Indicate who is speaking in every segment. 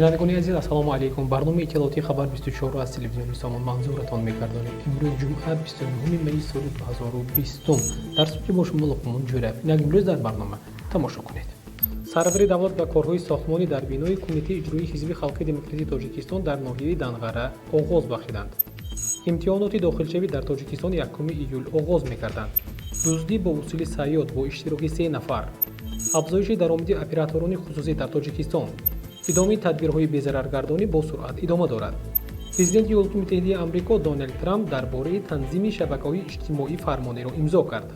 Speaker 1: бинандагони азиз, ассалому алайкум. барномаи иттилоотии хабар 24 аз телевизиони Самон манзуратон мекардонем. имрӯз ҷумъа 29 майи соли 2020 дар студия бо шумо луқмон ҷӯрав. инак имрӯз дар барнома тамошо кунед. сарвари давлат ба корҳои сохтмонӣ дар бинои кумитаи иҷроии ҳизби халқи демократии тоҷикистон дар ноҳияи Данғара оғоз бахшиданд. имтиҳоноти дохилшавӣ дар Тоҷикистон 1 июл оғоз мекарданд. дуздӣ бо усули саёд бо иштироки 3 нафар. афзоиши даромади операторони хусусӣ дар Тоҷикистон. идомаи тадбирҳои безараргардонӣ бо суръат идома дорад. президенти иёлоти муттаҳидаи амрико Дональд Трамп дар бораи танзими шабакаҳои иҷтимоӣ фармонеро имзо кард.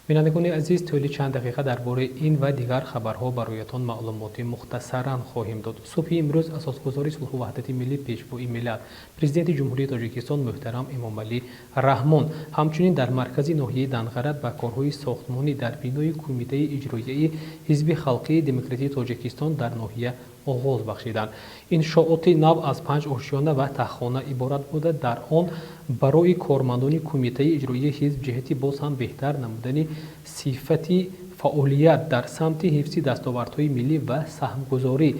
Speaker 1: бинандагони азиз, тӯли чанд дақиқа дар бораи ин ва дигар хабарҳо бароятон маълумоти мухтасаран хоҳем дод. субҳи имрӯз асосгузори сулҳу ваҳдати миллӣ пешвои миллат президенти ҷумҳурии Тоҷикистон муҳтарам Эмомалӣ Раҳмон ҳамчунин дар маркази ноҳияи Данғара ба корҳои сохтмонӣ дар бинои кумитаи иҷроияи ҳизби халқии демократии Тоҷикистон дар ноҳия оғоз бахшиданд. иншооти нав аз 5 ошёна ва таххона иборат буда, дар он барои кормандони кумитаи иҷроии ҳизб ҷиҳати боз ҳам беҳтар намудани сифати фаъолият дар самти ҳифзи дастовардҳои миллӣ ва саҳмгузорӣ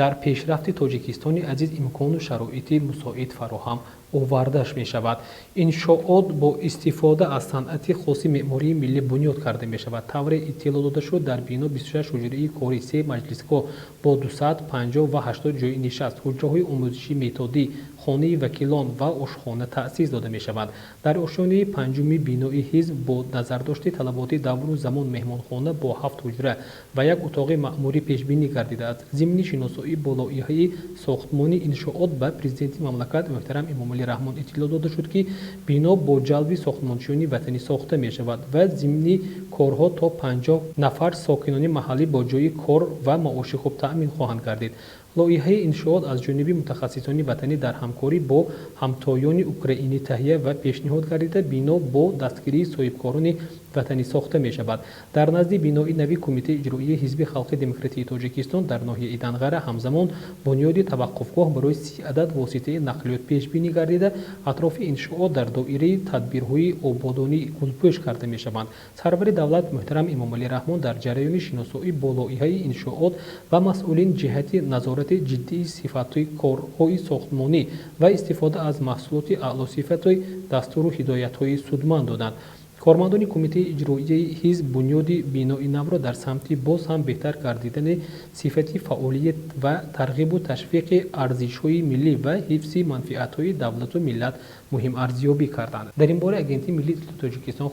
Speaker 1: дар пешрафти Тоҷикистони азиз имкону шароити мусоид фароҳам овардаш мешавад. иншоот бо истифода аз санъати хоси меъмории миллӣ бунёд карда мешавад. тавре иттилоъ дода шуд, дар бино 26 ҳуҷраи кори, 3 маҷлисгоҳ бо 250 ва 80 ҷойи нишаст, ҳуҷраҳои омӯзишӣ методӣ, хонаи вакилон ва ошхона таъсис дода мешавад. дар ошёнаи панҷуми бинои ҳизб бо назардошти талаботи давру замон меҳмонхона бо 7 ҳуҷра ва як утоқи маъмурӣ пешбинӣ гардидааст. зимни шиносоии бо лоиҳаи сохтмони иншоот ба президенти мамлакат муҳтарам Эмомалӣ Раҳмон иттилоъ дода шуд, ки бино бо ҷалби сохтмончиёни ватанӣ сохта мешавад ва зимни корҳо то 50 нафар сокинони маҳаллӣ бо ҷойи кор ва маоши хуб таъмин хоҳанд гардид. лоиҳаи иншоот аз ҷониби мутахассисони ватанӣ дар ҳамкорӣ бо ҳамтоёни украинӣ таҳия ва пешниҳод гардида, бино бо дастгирии соҳибкорони ватанӣ сохта мешавад. дар назди бинои нави кумитаи иҷроии ҳизби халқи демократии Тоҷикистон дар ноҳияи Данғара ҳамзамон бунёди таваққуфгоҳ барои 30 адад воситаи нақлиёт пешбинӣ гардида, атрофи иншоот дар доираи тадбирҳои ободонӣ гулпӯш карда мешаванд. сарвари давлат муҳтарам Эмомалӣ Раҳмон дар ҷараёни шиносоӣ бо лоиҳаи иншоот ва масъулин ҷиҳати назорати ҷиддии сифати корҳои сохтмонӣ ва истифода аз маҳсулоти аълосифати дастуру ҳидоятҳои судманд доданд. кормандони кумитаи иҷроияи ҳизб бунёди бинои навро дар самти боз ҳам беҳтар гардидани сифати фаъолият ва тарғибу ташвиқи арзишҳои миллӣ ва ҳифзи манфиатҳои давлату миллат муҳим арзёбӣ карданд. дар ин бора агенти миллии Тоҷикистон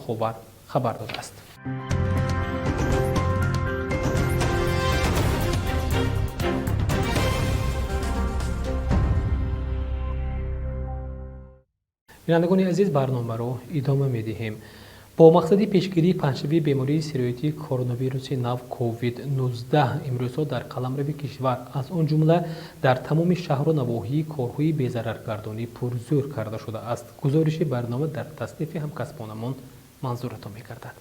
Speaker 1: хабар додааст. бинандагони азиз, барномаро идома медиҳем. бо мақсади пешгирии паҳншавии бемории сироятии коронавируси нав COVID-19 имрӯзҳо дар қаламрави кишвар, аз он ҷумла дар тамоми шаҳру навоҳӣ, корҳои безараргардонӣ пурзӯр карда шудааст. гузориши барнома дар таснифи ҳамкасбонамон манзуратон мегардад.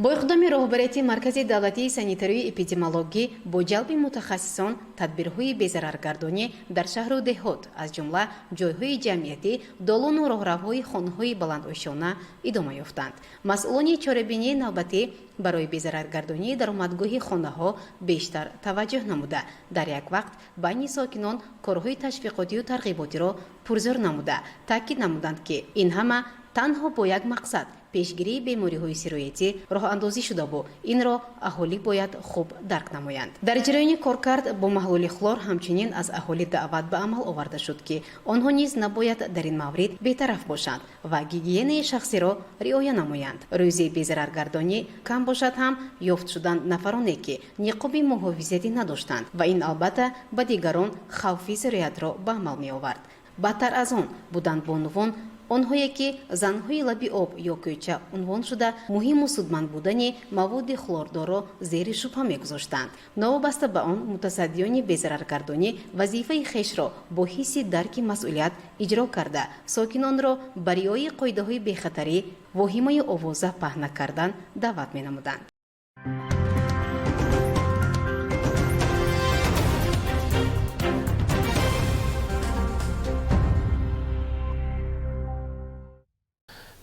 Speaker 2: бо иқдоми роҳбарияти маркази давлатии санитарию эпидемиологӣ бо ҷалби мутахассисон тадбирҳои безараргардонӣ дар шаҳру деҳот аз ҷумла ҷойҳои ҷамъиятӣ, долону роҳравҳои хонаҳои баландошона идома ёфтанд. масъулони чорабинии навбатӣ барои безараргардонии даромадгоҳи хонаҳо бештар таваҷҷӯҳ намуда, дар як вақт байни сокинон корҳои ташвиқотию тарғиботиро пурзӯр намуда, таъкид намуданд, ки ин ҳама танҳо бо як мақсад пешгирии бемориҳои сироятӣ роҳандозӣ шуда бо инро аҳолӣ бояд хуб дарк намоянд. дар ҷараёни коркард бо маҳлули хлор ҳамчунин аз аҳолӣ даъват ба амал оварда шуд, ки онҳо низ набояд дар ин маврид бетараф бошанд ва гигиенаи шахсиро риоя намоянд. рӯзи безараргардонӣ кам бошад ҳам ёфт шуданд нафароне, ки ниқоби муҳофизатӣ надоштанд ва ин албатта ба дигарон хавфи сироятро ба амал меовард. бадтар аз он буданд бонувон онҳое, ки занҳои лаби об ё кӯча унвон шуда муҳиму судманд будани маводи хлордорро зери шубҳа мегузоштанд. новобаста ба он мутасаддиёни безараргардонӣ вазифаи хешро бо ҳисси дарки масъулият иҷро карда, сокинонро ба риояи қоидаҳои бехатарӣ воҳимаи овоза паҳн накардан даъват менамуданд.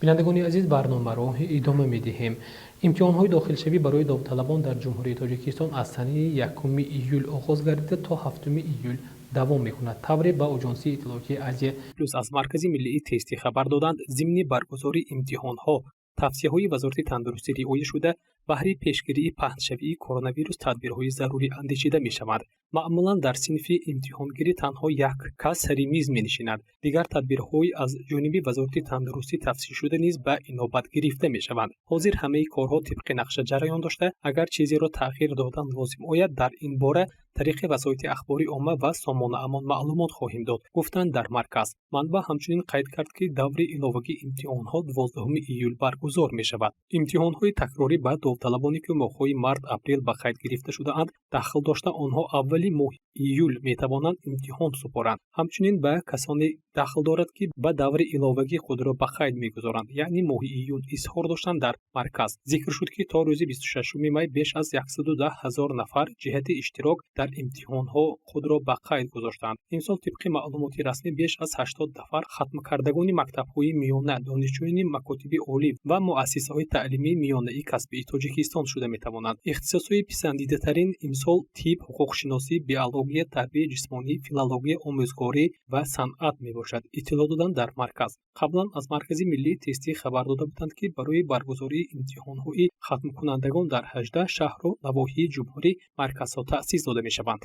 Speaker 1: бинандагони азиз, барномаро идома медиҳем. имтиҳонҳои дохилшавӣ барои довталабон дар ҷумҳурии тоҷикистон аз санаи 1 июл оғоз гардида то 7 июл давом мекунад. тавре ба аҷонсии иттилоотии азия плюс аз маркази миллии тестӣ хабар доданд, зимни баргузории имтиҳонҳо тавсияҳои вазорати тандурустӣ риоя шуда, баҳри пешгирии паҳншавии коронавирус тадбирҳои зарурӣ андешида мешавад. маъмулан дар синфи имтиҳонгирӣ танҳо як кас сари миз менишинад. дигар тадбирҳои аз ҷониби вазорати тандурустӣ тавсияшуда низ ба инобат гирифта мешаванд. ҳозир ҳамаи корҳо тибқи нақша ҷараён дошта, агар чизеро таъхир додан лозим ояд, дар ин бора тариқи васоити ахбори омма ва сомонаамон маълумот хоҳем дод, гуфтанд дар марказ. манбаъ ҳамчунин қайд кард, ки даври иловагии имтиҳонҳо 12 июл баргузор мешавад. имтиҳонҳои такрорӣ ба довталабоне ки моҳҳои март-апрел ба қайд гирифта шудаанд дахл дошта, онҳо аввали моҳи июл метавонанд имтиҳон супоранд. ҳамчунин ба касоне дахл дорад, ки ба даври иловагии худро ба қайд мегузоранд, яъни моҳи июн изҳор доштанд дар марказ. зикр шуд, ки то рӯзи 26 май беш аз 110 000 нафар ҷиҳати иштирок дар имтиҳонҳо худро ба қайд гузоштанд. имсол тибқи маълумоти расмӣ беш аз 80 нафар хатмкардагони мактабҳои миёна, донишҷӯёни макотиби олӣ ва муассисаҳои таълимии миёнаи касбии тоҷикистон шуда метавонанд. ихтисосҳои писандидатарин имсол тиб, ҳуқуқшиносӣ, биология, тарбияи ҷисмонӣ, филология, омӯзгорӣ ва санъат мебошад, иттилоъ доданд дар марказ. қаблан аз маркази миллии тестӣ хабар дода буданд, ки барои баргузории имтиҳонҳои хатмкунандагон дар 18 шаҳру навоҳии ҷумҳурӣ марказҳо таъсис дода мешаванд.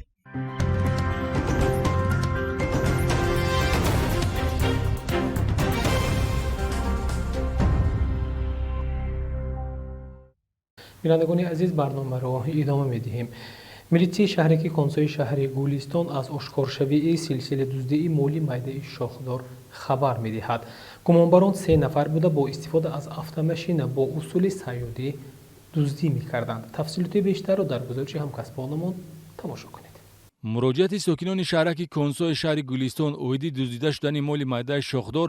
Speaker 1: бинандагони азиз, барномаро идома медиҳем. милитсияи шаҳрики консои шаҳри Гулистон аз ошкоршавии силсилаи дуздии моли майдаи Шохдор хабар медиҳад. гумонбарон 3 нафар буда бо истифода аз автомашина бо усули саёдӣ дуздӣ мекарданд. тафсилоти бештарро дар гузориши ҳамкасбонамон тамошо кунед.
Speaker 3: муроҷиати сокинони шаҳраки консои шаҳри Гулистон оиди дуздида шудани моли майдаи Шохдор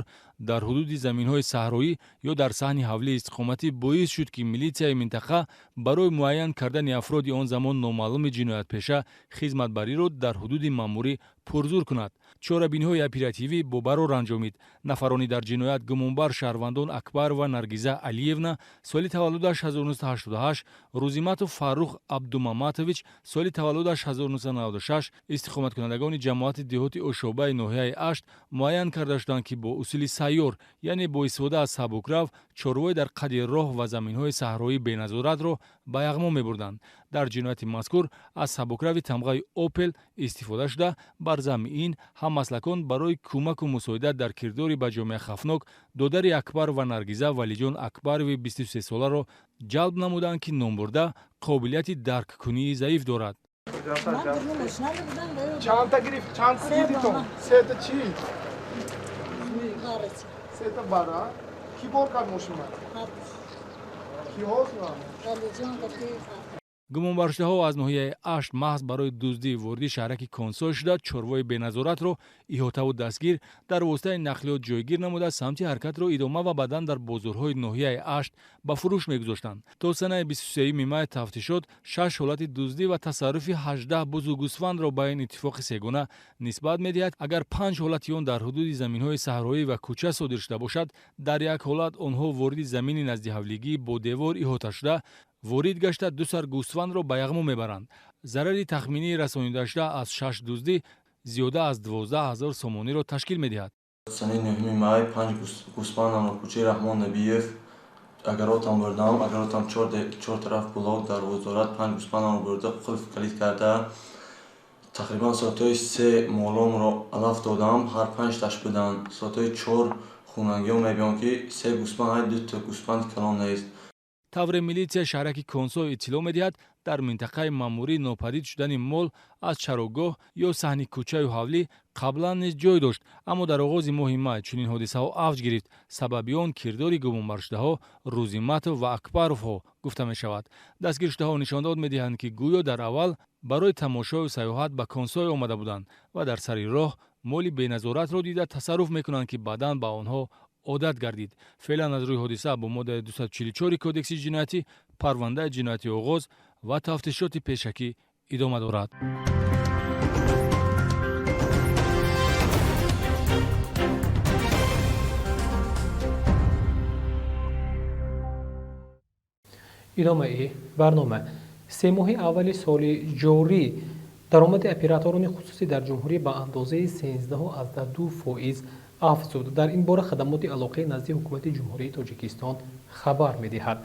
Speaker 3: дар ҳудуди заминҳои саҳроӣ ё дар саҳни ҳавлии истиқоматӣ боис шуд, ки милитсияи минтақа барои муайян кардани афроди он замон номаълуми ҷиноятпеша хизматбариро дар ҳудуди маъмурӣ пурзур кунад. чорабиниҳои оперативӣ бо барор анҷомид. нафарони дар ҷиноят гумонбар шаҳрвандон Акбар ва Наргиза Алиевна соли таваллудаш 1988, Рузиматов Фаррух Абдумаматович соли таваллудаш 1996, истиқоматкунандагони ҷамоати деҳоти Ошобаи ноҳияи Ашт муайян карда шуданд, ки бо усули сайёр, яъне бо истифода аз сабукрав, чорвои дар қади роҳ ва заминҳои саҳроӣ беназоратро ба яғмо мебурданд. дар ҷинояти мазкур аз сабукрави тамғаи Опел истифода шуда, бар замми ин ҳаммаслакон барои кӯмаку мусоидат дар кирдори ба ҷомеа хафнок додари Акбар ва Наргиза Валиҷон Акбарови 23 соларо ҷалб намуданд, ки номбурда қобилияти дарккунии заиф дорад.
Speaker 4: چند تا گرفت چند تا دیدی تو سه تا چی سه تا برا کی بار کرد ماشین کی هاست
Speaker 3: гумонбаршудаҳо аз ноҳияи Ашт маҳз барои дуздии ворди шаҳраки консой шуда, чорвои беназоратро иҳотаву дастгир дар воситаи нақлиёт ҷойгир намуда, самти ҳаракатро идома ва баъдан дар бозорҳои ноҳияи Ашт ба фурӯш мегузоштанд. то санаи 23 май тафтишот 6 ҳолати дуздӣ ва тасарруфи 18 бузу гӯсфандро ба ин иттифоқи сегона нисбат медиҳад. агар 5 ҳолати он дар ҳудуди заминҳои саҳроӣ ва кӯча содир шуда бошад, дар як ҳолат онҳо ворди замини назди ҳавлигӣ бо девор иҳота шуда, ворид гашта 2 сар гӯсфандро ба яғмо мебаранд. зарари тахминии расонидашуда аз 6 дуздӣ зиёда аз 12 000 сомониро ташкил медиҳад.
Speaker 5: санаи 9 май 5 гӯсфандамро кӯчаи Раҳмон Набиев агаротам бурдам, агаротам 4 тараф блок дар возорат 5 гӯсфандамро бурда қулф калид карда, тақрибан соатҳои 3 моломро алаф додам, ҳар 5 таш буданд. соатҳои 4 хунангиҳо мебиём, ки 3 гӯсфанд 2 та гӯсфанд калон нест.
Speaker 3: тавре милитсия шаҳраки консой иттилоъ медиҳад, дар минтақаи маъмурӣ нопадид шудани мол аз чарогоҳ ё саҳни кӯчаю ҳавлӣ қаблан низ ҷой дошт, аммо дар оғози моҳи май чунин ҳодисаҳо авҷ гирифт. сабаби он кирдори гумонбаршудаҳо Рузиматов ва Акбаровҳо гуфта мешавад. дастгиршудаҳо нишондод медиҳанд, ки гӯё дар аввал барои тамошою саёҳат ба консой омада буданд ва дар сари роҳ моли беназоратро дида тасарруф мекунанд, ки баъдан ба онҳо عادت گردید. فعلا از روی حادثه با ماده 244 کودکس جنایتی پرونده جنایتی آغاز و تفتیشات پیشکی ادامه دارد.
Speaker 1: идомаи барнома се моҳи аввали соли ҷорӣ даромади операторони хусусӣ дар ҷумҳурӣ ба андозаи 13.2% афзуд. Дар ин бора хадамоти алоқаи назди ҳукумати ҷумҳурии тоҷикистон хабар медиҳад.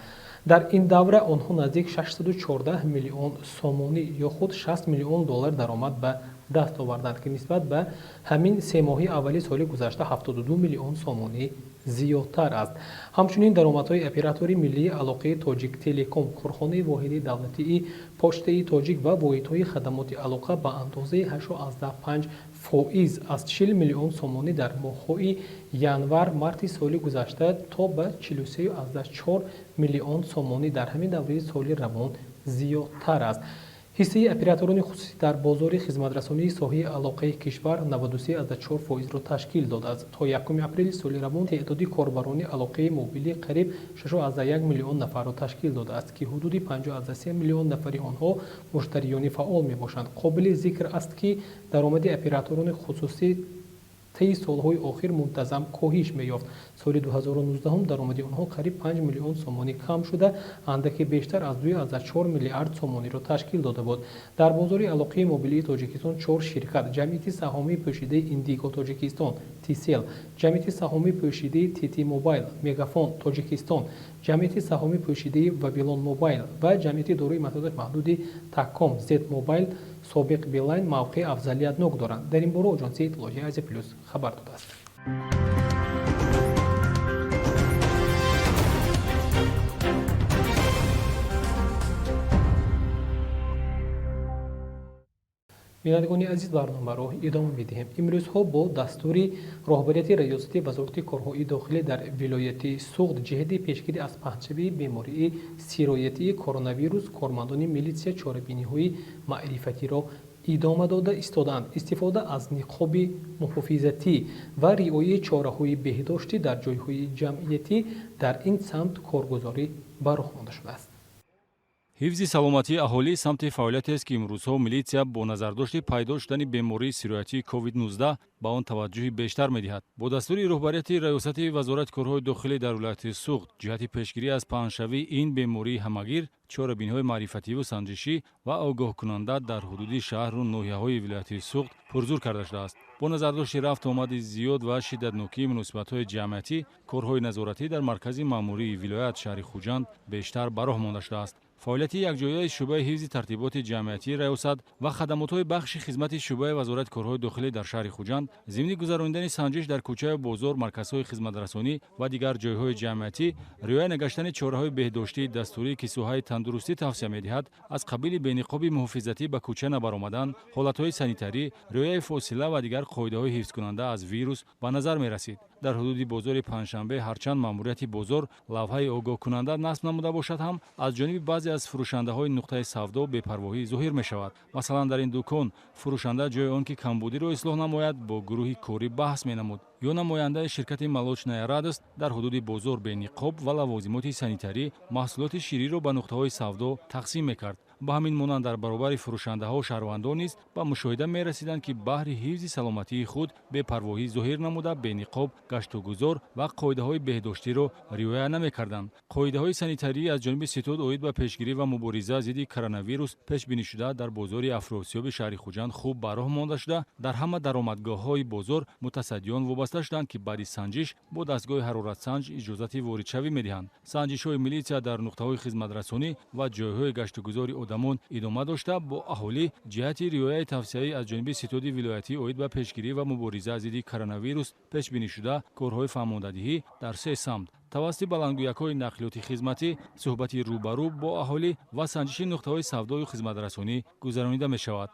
Speaker 1: дар ин давра онҳо наздик 614 миллион сомонӣ ё худ $60 миллион даромад ба даст оварданд, ки нисбат ба ҳамин се моҳи аввали соли гузашта 72 миллион сомонӣ зиёдтар аст. ҳамчунин даромадҳои оператори миллии алоқаи Тоҷик Телеком, корхонаи воҳиди давлатии почтаи тоҷик ва воҳидҳои хадамоти алоқа ба андозаи 8.5% аз 40 миллион сомонӣ дар моҳҳои январ-марти соли гузашта то ба 43.4 миллион сомонӣ дар ҳамин давраи соли равон зиёдтар аст. ҳиссаи операторони хусусӣ дар бозори хизматрасонии соҳаи алоқаи кишвар 93.4%-ро ташкил додааст. То 1 апрели соли равон теъдоди корбарони алоқаи мобилӣ қариб 6.1 миллион нафарро ташкил додааст, ки ҳудуди 5.3 миллион нафари онҳо муштариёни фаъол мебошанд. қобили зикр аст, ки даромади операторони хусусӣ таи солҳои охир мунтазам коҳиш меёфт. соли 2019 даромади онҳо қариб 5 миллион сомонӣ кам шуда, андаке бештар аз 2.4 миллиард сомониро ташкил дода буд. дар бозори алоқаи мобилии Тоҷикистон 4 ширкат: ҷамъияти саҳомии пӯшидаи Индиго Тоҷикистон (Тисел), ҷамъияти саҳомии пӯшидаи Тити Мобайл, Мегафон Тоҷикистон, ҷамъияти саҳомии пӯшидаи Вавилон Мобайл ва ҷамъияти дорои маҳдудияти маҳдуди Таком Зет Мобайл собиқ Билайн мавқеи афзалиятнок доранд. дар ин бора оҷонсияи иттилоҳии Азия Плюс хабар додааст. бинандагони азиз, барномаро идома медиҳем. имрӯзҳо бо дастури роҳбарияти раёсати вазорати корҳои дохилӣ дар вилояти Суғд ҷиҳати пешгирӣ аз паҳнчавии бемории сироятии коронавирус кормандони милитсия чорабиниҳои маърифатиро идома дода истодаанд. истифода аз ниқоби муҳофизатӣ ва риояи чораҳои беҳдоштӣ дар ҷойҳои ҷамъиятӣ дар ин самт коргузорӣ ба роҳ монда шудааст.
Speaker 3: ҳифзи саломатии аҳолӣ самти фаъолиятест, ки имрӯзҳо милитсия бо назардошти пайдо шудани бемории сироятии COVID-19 ба он таваҷҷӯҳи бештар медиҳад. бо дастури роҳбарияти раёсати вазорати корҳои дохилӣ дар вилояти Суғд ҷиҳати пешгирӣ аз паҳншавии ин бемории ҳамагир, чорабиниҳои маърифативу санҷишӣ ва огоҳкунанда дар ҳудуди шаҳру ноҳияҳои вилояти Суғд пурзур карда шудааст. бо назардошти рафт омади зиёд ва шиддатнокии муносибатҳои ҷамъиятӣ, корҳои назоратӣ дар маркази маъмурии вилоят шаҳри Хуҷанд бештар ба роҳ монда шудааст. фаъолияти якҷояи шӯъбаи ҳифзи тартиботи ҷамъиятии раёсат ва хадамотҳои бахши хизмати шӯъбаи вазорати корҳои дохилӣ дар шаҳри Хуҷанд зимни гузарондани санҷиш дар кӯчаю бозор, марказҳои хизматрасонӣ ва дигар ҷойҳои ҷамъиятӣ, риоя нагаштани чораҳои беҳдоштии дастурӣ, ки соҳаи тандурустӣ тавсия медиҳад, аз қабили бениқоби муҳофизатӣ ба кӯча набаромадан, ҳолатҳои санитарӣ, риояи фосила ва дигар қоидаҳои ҳифзкунанда аз вирус ба назар мерасид. дар ҳудуди бозори Панҷшанбе, ҳарчанд маъмурияти бозор лавҳаи огоҳкунанда насб намуда бошад ҳам, аз ҷониби баъзе аз фурӯшандаҳои нуқтаи савдо бепарвоҳӣ зоҳир мешавад. масалан, дар ин дӯкон фурӯшанда ҷои он ки камбудиро ислоҳ намояд, бо гурӯҳи корӣ баҳс менамуд, ё намояндаи ширкати Молочная радост дар ҳудуди бозор бениқоб ва лавозимоти санитарӣ маҳсулоти шириро ба нуқтаҳои савдо тақсим мекард. ба ҳамин монанд дар баробари фурӯшандаҳо шаҳрвандон низ ба мушоҳида мерасиданд, ки баҳри ҳифзи саломатии худ бепарвоҳӣ зоҳир намуда бениқоб гаштугузор ва қоидаҳои беҳдоштиро риоя намекарданд. қоидаҳои санитарӣ аз ҷониби Ситӯд оид ба пешгирӣ ва мубориза зидди коронавирус пешбинишуда дар бозори Афросиёби шаҳри Хуҷанд хуб ба роҳ монда шуда, дар ҳама даромадгоҳҳои бозор мутасаддиён вобаста шуданд, ки баъди санҷиш бо дастгоҳи ҳароратсанҷ иҷозати воридшавӣ медиҳанд. санҷишҳои милитсия дар нуқтаҳои хизматрасонӣ ва ҷойҳои гаштугузори одамон идома дошта, бо аҳолӣ ҷиҳати риояи тавсияи аз ҷониби Ситӯди вилоятӣ оид ба пешгирӣ ва мубориза зидди коронавирус пешбинишуда корҳои фаҳмондадиҳӣ дар се самт тавассути баландгӯякҳои нақлиёти хизматӣ, суҳбати рӯбарӯ бо аҳолӣ ва санҷиши нуқтаҳои савдою хизматрасонӣ гузаронида мешавад.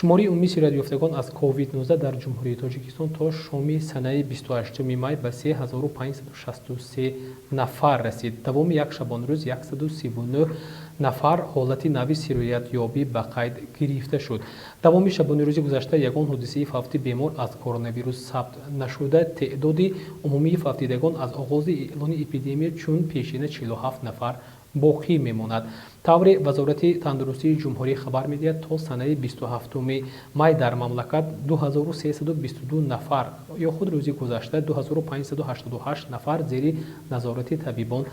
Speaker 1: шумори умумии сироятёфтагон аз COVID-19 дар ҷумҳурии Тоҷикистон то шоми санаи 28 май ба 3563 нафар расид. давоми як шабонрӯз 139 нафар ҳолати нави сироятёбӣ ба қайд гирифта шуд. давоми шабонирӯзи гузашта ягон ҳодисаи фавти бемор аз коронавирус сабт нашуда, теъдоди умумии фавтидагон аз оғози эълони эпидемия чун пешина 47 нафар боқӣ мемонад. тавре вазорати тандурустии ҷумҳурӣ хабар медиҳад то санаи 27 май дар мамлакат 2322 нафар ё худ рӯзи гузашта 2588 нафар зери назорати табибон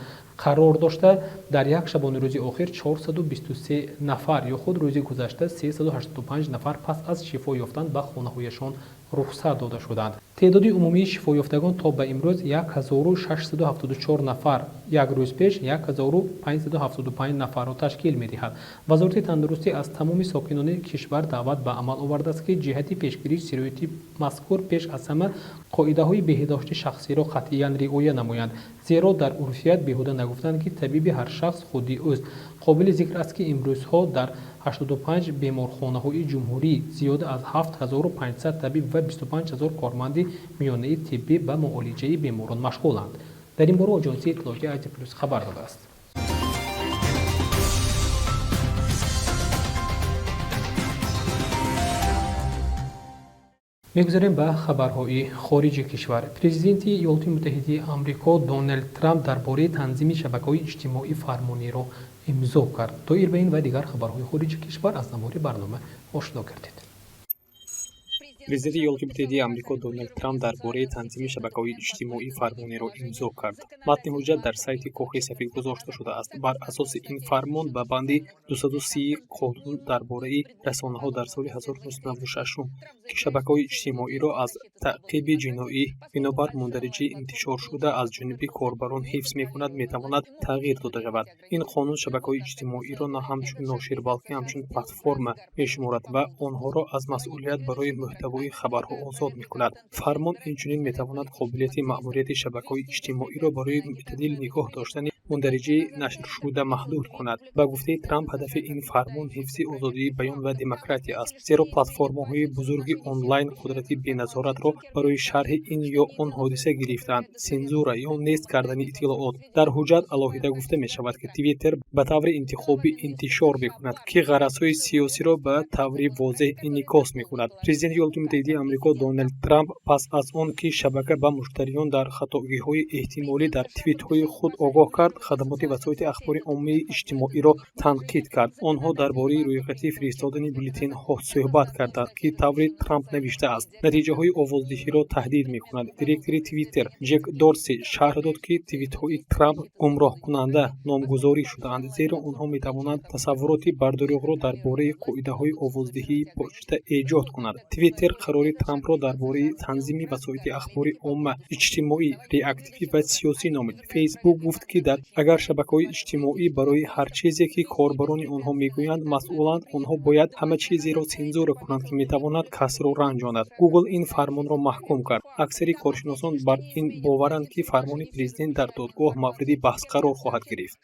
Speaker 1: қарор дошта, дар як шабонирӯзи охир 423 нафар ё худ рӯзи гузашта 385 нафар пас аз шифо ёфтан ба хонаҳояшон рухсат дода шуданд. теъдоди умумии шифоёфтагон то ба имрӯз 1674 нафар, як рӯз пеш 1575 нафарро ташкил медиҳад. вазорати тандурустӣ аз тамоми сокинони кишвар даъват ба амал овардааст ки ҷиҳати пешгирии сирояти мазкур пеш аз ҳама қоидаҳои беҳдошти шахсиро қатъиян риоя намоянд, зеро дар урфият беҳуда нагуфтанд ки табиби ҳар шахс худи ӯст. қобили зикр аст ки имрӯзҳо дар 85 беморхонаҳои ҷумҳурӣ зиёда аз 7500 табиб ва 25000 корманди миёнаи тиббӣ ба муолиҷаи беморон машғуланд. дар ин бора оҷонсии иттилоотии IT+ хабар додааст. мегузарем ба хабарҳои хориҷи кишвар. президенти иёлоти муттаҳидаи амрико Дональд Трамп дар бораи танзими шабакаҳои иҷтимоӣ фармонеро имзо кард. доир ба ин ва дигар хабарҳои хориҷи кишвар аз намори барнома ошно гардед. президенти иёлоти муттаҳидаи амрико Дональд Трамп дар бораи танзими шабакаҳои иҷтимоӣ фармонеро имзо кард. матни ҳуҷҷат дар сайти Коҳи Сафед гузошта шудааст. бар асоси ин фармон ба банди 230 қонун дар бораи расонаҳо дар соли 1996 ки шабакаҳои иҷтимоиро аз таъқиби ҷиноӣ бинобар мундариҷии интишоршуда аз ҷониби корбарон ҳифз мекунад, метавонад тағйир дода шавад. ин қонун шабакаҳои иҷтимоиро на ҳамчун ношир, балки ҳамчун платформа мешуморад ва онҳоро аз масъулият барои муҳтавои хабарҳо озод мекунад. фармон инчунин метавонад қобилияти маъмурияти шабакаҳои иҷтимоиро барои мӯътадил нигоҳ доштани мундариҷии нашршуда маҳдуд кунад. ба гуфтаи Трамп, ҳадафи ин фармон ҳифзи озодии баён ва демократия аст, зеро платформаҳои бузурги онлайн қудрати беназоратро барои шарҳи ин ё он ҳодиса гирифтаанд, сензура ё нест кардани иттилоот. дар ҳуҷҷат алоҳида гуфта мешавад, ки Твиттер ба таври интихобӣ интишор мекунад, ки ғаразҳои сиёсиро ба таври возеҳ инъикос мекунад. президенти иёлоти муттаҳидаи амрико Дональд Трамп пас аз он ки шабака ба муштариён дар хатогиҳои эҳтимолӣ дар твитҳои худ огоҳ кард, хадамоти васоити ахбори оммаи иҷтимоиро танқид кард. онҳо дар бораи рӯйхати фиристодани бюллетенҳо суҳбат карданд, ки таври Трамп навиштааст, натиҷаҳои овоздиҳиро таҳдид мекунад. директори Твиттер Ҷек Дорси шарҳ дод, ки твитҳои Трамп гумроҳкунанда номгузорӣ шудаанд, зеро онҳо метавонанд тасаввуроти бардуруғро дар бораи қоидаҳои овоздиҳии почта эҷод кунад. Твиттер қарори Трампро дар бораи танзими васоити ахбори омма, иҷтимоӣ, реактивӣ ва сиёсӣ номид. Фейсбук гуфт, ки агар шабакаҳои иҷтимоӣ барои ҳар чизе, ки корбарони онҳо мегӯянд, масъуланд, онҳо бояд ҳама чизеро цензура кунанд, ки метавонад касро ранҷонад. Google ин фармонро маҳкум кард. аксари коршиносон бар ин боваранд, ки фармони президент дар додгоҳ мавриди баҳс қарор хоҳад гирифт.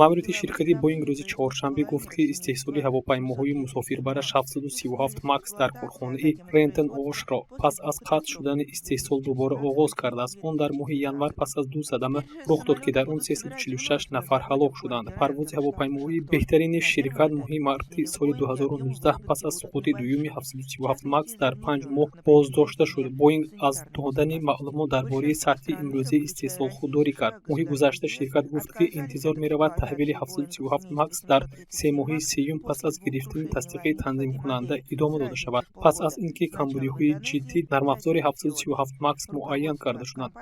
Speaker 1: маъмурияти ширкати Боинг рӯзи чоршанбе гуфт, ки истеҳсоли ҳавопаймоҳои мусофирбара 737 Макс дар корхонаи Рентон Ошро пас аз қатъ шудани истеҳсол дубора оғоз кардааст. он дар моҳи январ пас аз ду садама рух дод, ки дар он 346 нафар ҳалок шуданд. парвози ҳавопаймоҳои беҳтарини ширкат моҳи марти соли 2019 пас аз суқути дуюми 737 Макс дар 5 моҳ боздошта шуд. Боинг аз додани маълумот дар бораи сатҳи имрӯзаи истеҳсол худдорӣ кард. моҳи гузашта ширкат гуфт, ки интизор меравад таҳвили 737 Макс дар семоҳии сеюм пас аз гирифтани тасдиқи танзимкунанда идома дода шавад. пас аз ин ки камбудиҳои ҷиддӣ нармафзори 737 Макс муайян карда шуданд.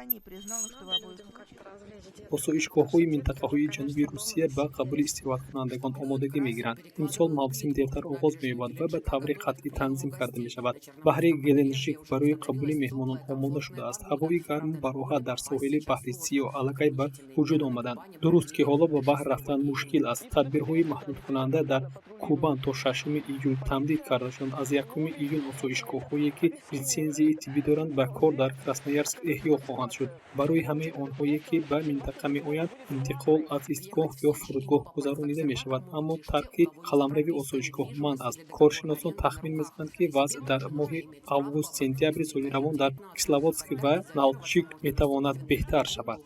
Speaker 1: осоишгоҳҳои минтақаҳои ҷануби Русия ба қабули истироҳаткунандагон омодагӣ мегиранд. имсол мавсим дертар оғоз меёбад ва ба таври қатъӣ танзим карда мешавад. баҳри Геленджик барои қабули меҳмонон омода шудааст. ҳавои гарму бароҳат дар соҳили баҳри Сиёҳ аллакай ба вуҷуд омаданд. дуруст, ки ҳоло ба баҳр рафтан мушкил аст. тадбирҳои маҳдудкунанда дар Кубан то 6 июл тамдид карда шуданд. аз 1 июн осоишгоҳҳое, ки литсензияи тиббӣ доранд, ба кор дар Красноярск эҳё хоҳанд шуд. барои ҳамаи онҳое, ки ба минтақа меоянд, интиқол аз истгоҳ ё фурудгоҳ гузаронида мешавад, аммо тарки қаламрави осоишгоҳ манъ аст. коршиносон тахмин мезананд, ки вазъ дар моҳи август-сентябри соли равон дар Кисловодск ва Налчик метавонад беҳтар шавад.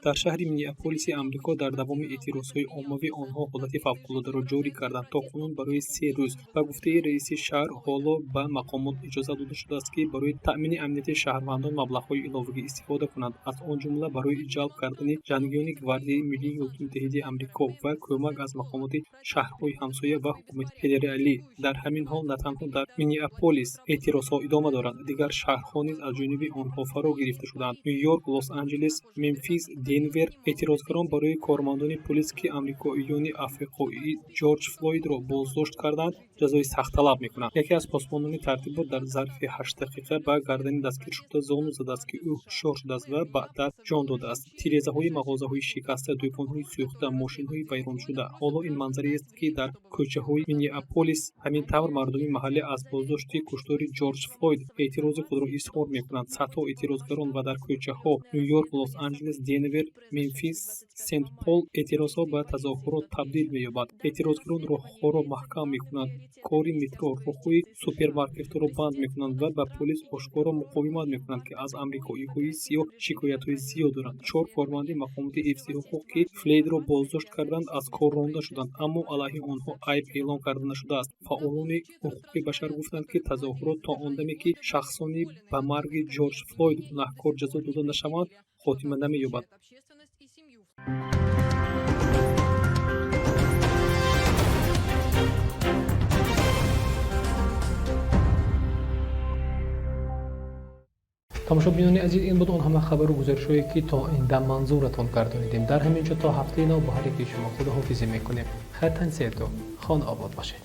Speaker 1: дар шаҳри миннеаполиси амрико дар давоми эътирозҳои оммавӣ онҳо ҳолати фавқулоддаро ҷорӣ карданд то қонун барои 3 рӯз. Ба гуфтаи раиси шаҳр, ҳоло ба мақомот иҷоза дода шудааст ки барои таъмини амнияти шаҳрвандон маблағҳои иловагӣ истифода кунанд, аз он ҷумла барои ҷалб кардани ҷангиёни гвардияи миллии ёлдонидиҳии амрико ва кӯмак аз мақомоти шаҳрҳои ҳамсоя ва ҳукумати федералӣ. дар ҳамин ҳол на танҳо дар миннеаполис эътирозҳо идома доранд, дигар шаҳрҳо низ аз ҷониби онҳо фаро гирифта шуданд. ню-йорк, лос-анҷелес, мемфис, денвер. эътирозгарон барои кормандони полис ки амрикоиёни африқоӣ ҷорҷ флойдро боздошт карданд ҷазои сахт талаб мекунанд. яке аз посбонони тартибот дар зарфи 8 дақиқа ба гардани дастгиршуда зону задааст ки ӯ ҳушёр шудааст ва баъдак ҷон додааст. тирезаҳои мағозаҳои шикаста, дӯконҳои сӯхта, мошинҳои вайроншуда. ҳоло ин манзареест ки дар кӯчаҳои миннеаполис ҳамин тавр мардуми маҳаллӣ аз боздошти куштори ҷорҷ флойд эътирози худро изҳор мекунанд. садҳо эътирозгарон ва дар кӯчаҳо ню-йорк, лос-анҷелес, денвер, мемфис, сент пол эътирозҳо ба тазоҳурот табдил меёбад. эътирозгарон роҳҳоро маҳкам мекунанд, кори метро, роҳҳои супермаркетҳоро банд мекунанд ва ба полис ошкоро муқовимат мекунанд ки аз амрикоиҳои сиёҳ шикоятҳои зиёд доранд. 4 корманди мақомоти ҳифзи ҳуқуқ ки флойдро боздошт карданд аз кор ронда шуданд, аммо алайҳи онҳо айб эълон карда нашудааст. фаъолони ҳуқуқи башар гуфтанд ки тазоҳурот то он даме ки шахсони ба марги ҷорҷ флойд гунаҳкор ҷазо дода нашаванд хотима намеёбад. тамошобинони азиз, ин буд он ҳама хабару гузаришҳое ки то оинда манзуратон гардонидем. дар ҳамин ҷо то ҳафтаи нав ба ҳариқи шумо худоҳофизӣ мекунем. хатан сето хон обод бошед.